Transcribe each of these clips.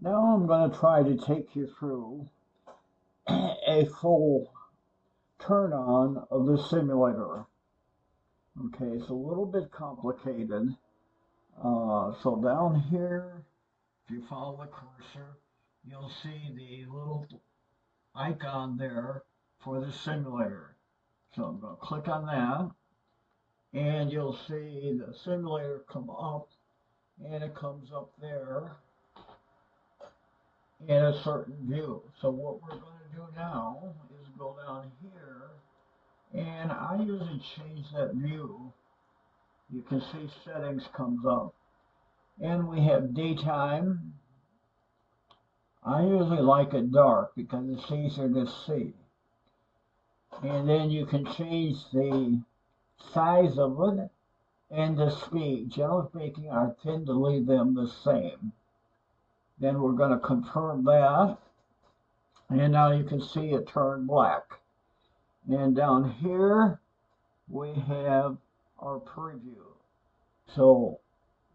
Now I'm going to try to take you through a full turn on of the simulator. Okay, it's a little bit complicated. So down here, if you follow the cursor, you'll see the little icon there for the simulator. So I'm going to click on that, and you'll see the simulator come up, and it comes up there in a certain view. So what we're going to do now is go down here, and I usually change that view. You can see settings comes up, and we have daytime. I usually like it dark because it's easier to see. And then you can change the size of it and the speed. Generally speaking, I tend to leave them the same. Then we're going to confirm that. And now you can see it turn black. And down here, we have our preview. So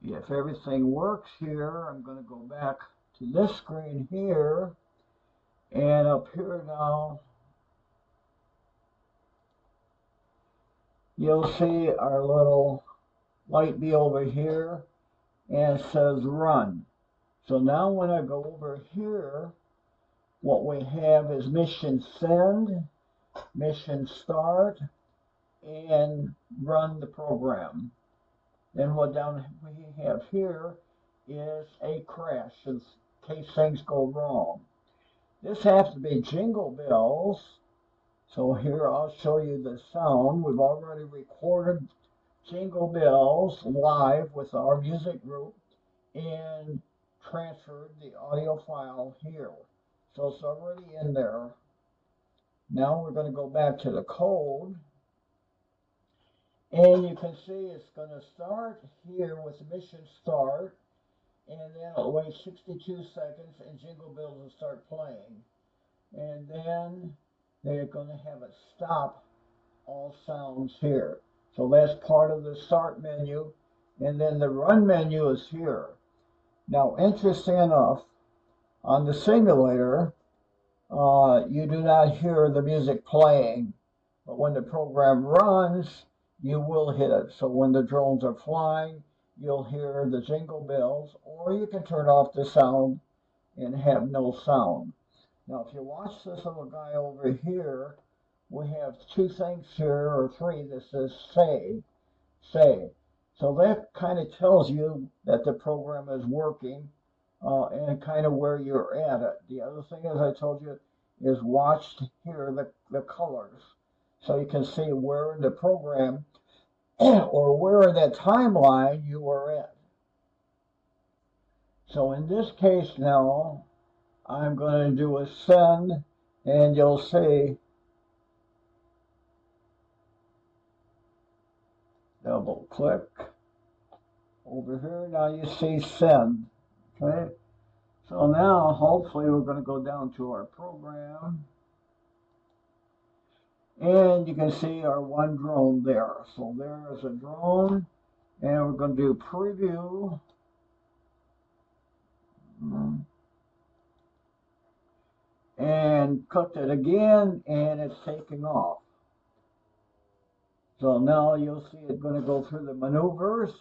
if everything works here, I'm going to go back to this screen here. And up here now, you'll see our little LiteBee over here, and it says run. So now when I go over here, what we have is mission send, mission start, and run the program. Then what down we have here is a crash in case things go wrong. This has to be Jingle Bells. So here I'll show you the sound. We've already recorded Jingle Bells live with our music group and transferred the audio file here. So it's already in there. Now we're going to go back to the code. And you can see it's going to start here with mission start. And then it'll wait 62 seconds and Jingle Bells will start playing. And then they're going to have it stop all sounds here. So that's part of the start menu. And then the run menu is here. Now, interesting enough, on the simulator, you do not hear the music playing. But when the program runs, you will hit it. So when the drones are flying, you'll hear the Jingle Bells, or you can turn off the sound and have no sound. Now, if you watch this little guy over here, we have two things here, or three, that says say. So that kind of tells you that the program is working and kind of where you're at it. The other thing, as I told you, is watch here the colors. So you can see where in the program or where in that timeline you are at. So in this case now, I'm going to do a send, and you'll see double click over here. Now you see send. Okay. So now hopefully we're going to go down to our program. And you can see our one drone there. So there is a drone. And we're going to do preview. And click it again, and it's taking off. So now you'll see it going to go through the maneuvers.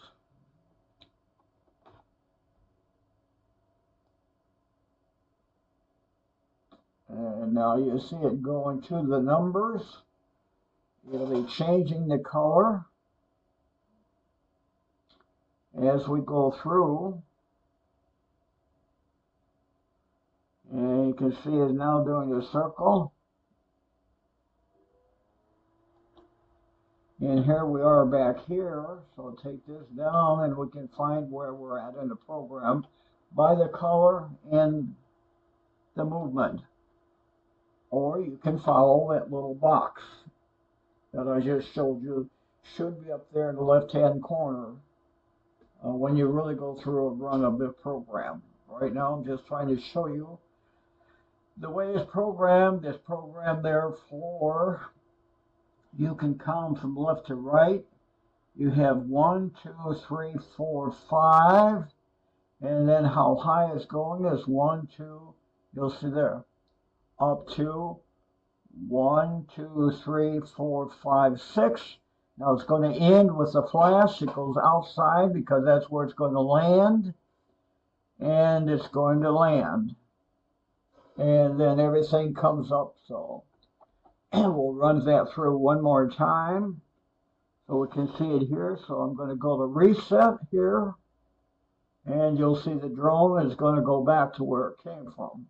And now you see it going to the numbers. It'll be changing the color as we go through. And you can see it's now doing a circle. And here we are back here. So take this down and we can find where we're at in the program by the color and the movement. Or you can follow that little box that I just showed you. Should be up there in the left-hand corner when you really go through a run of the program. Right now I'm just trying to show you the way it's programmed. This program therefore, you can count from left to right. You have 1, 2, 3, 4, 5, And then how high it's going is 1, 2, you'll see there, up to 1, 2, 3, 4, 5, 6. Now it's going to end with a flash. It goes outside because that's where it's going to land. And it's going to land. And then everything comes up. So we'll run that through one more time so we can see it here. So I'm going to go to reset here. And you'll see the drone is going to go back to where it came from.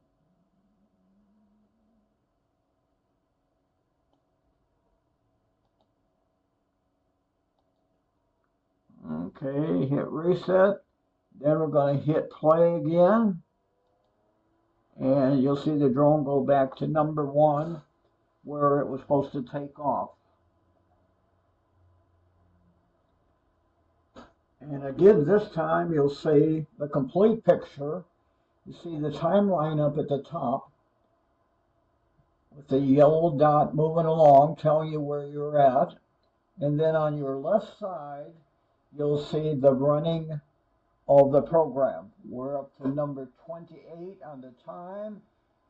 Okay, hit reset. Then we're going to hit play again. And you'll see the drone go back to number 1 where it was supposed to take off. And again, this time you'll see the complete picture. You see the timeline up at the top with the yellow dot moving along, telling you where you're at. And then on your left side, you'll see the running of the program. We're up to number 28 on the time,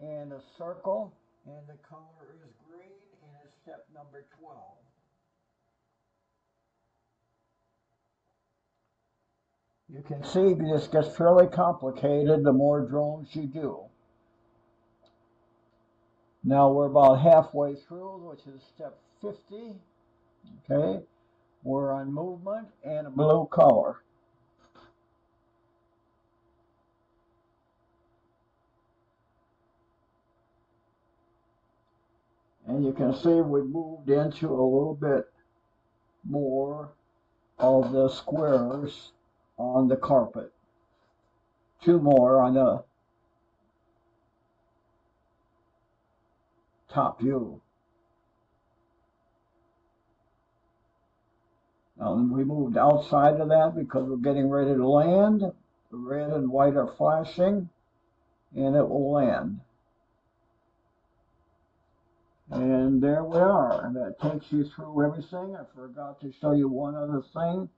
and a circle, and the color is green, and it's step number 12. You can see this gets fairly complicated the more drones you do. Now we're about halfway through, which is step 50. Okay, we're on movement and a blue color. And you can see we moved into a little bit more of the squares on the carpet. 2 more on the top view. Now we moved outside of that because we're getting ready to land. The red and white are flashing, and it will land. And there we are. That takes you through everything. I forgot to show you one other thing.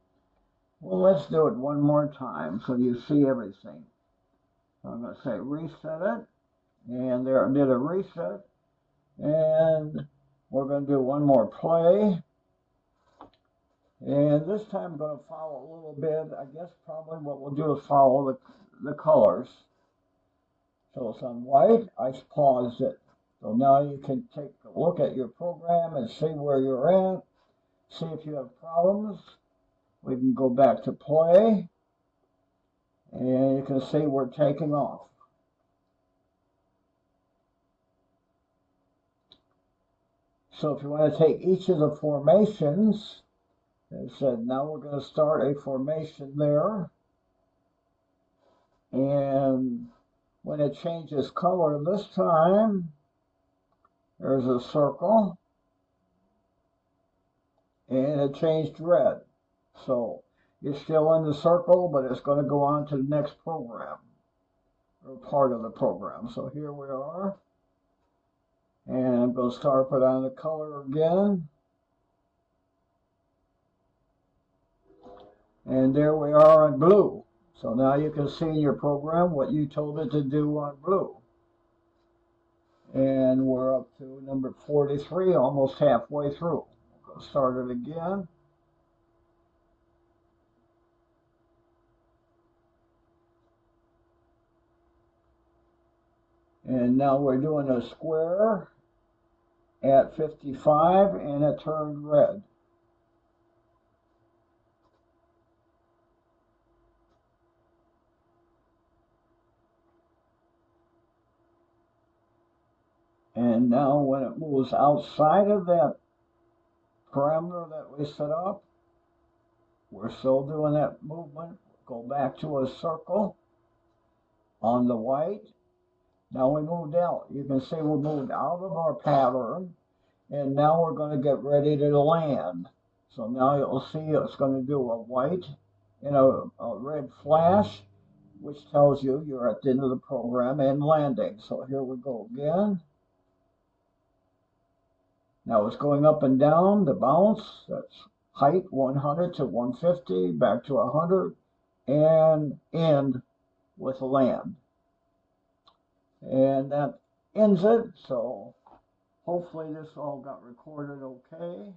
Well, let's do it one more time so you see everything. So I'm going to say reset it. And there I did a reset. And we're going to do one more play. And this time I'm going to follow a little bit. I guess probably what we'll do is follow the colors. So it's on white. I paused it. So now you can take a look at your program and see where you're at. See if you have problems. We can go back to play. And you can see we're taking off. So if you want to take each of the formations, it said now we're going to start a formation there. And when it changes color this time, there's a circle. And it changed red. So you're still in the circle, but it's going to go on to the next program, or part of the program. So here we are. And I'm going to start put on the color again. And there we are on blue. So now you can see in your program what you told it to do on blue. And we're up to number 43, almost halfway through. We'll start it again. And now we're doing a square at 55, and it turned red. And now when it moves outside of that parameter that we set up, we're still doing that movement. Go back to a circle on the white. Now we moved out. You can see we moved out of our pattern, and now we're going to get ready to land. So now you'll see it's going to do a white and a red flash, which tells you you're at the end of the program and landing. So here we go again. Now it's going up and down, the bounce, that's height 100 to 150, back to 100, and end with a lamb. And that ends it, so hopefully this all got recorded okay.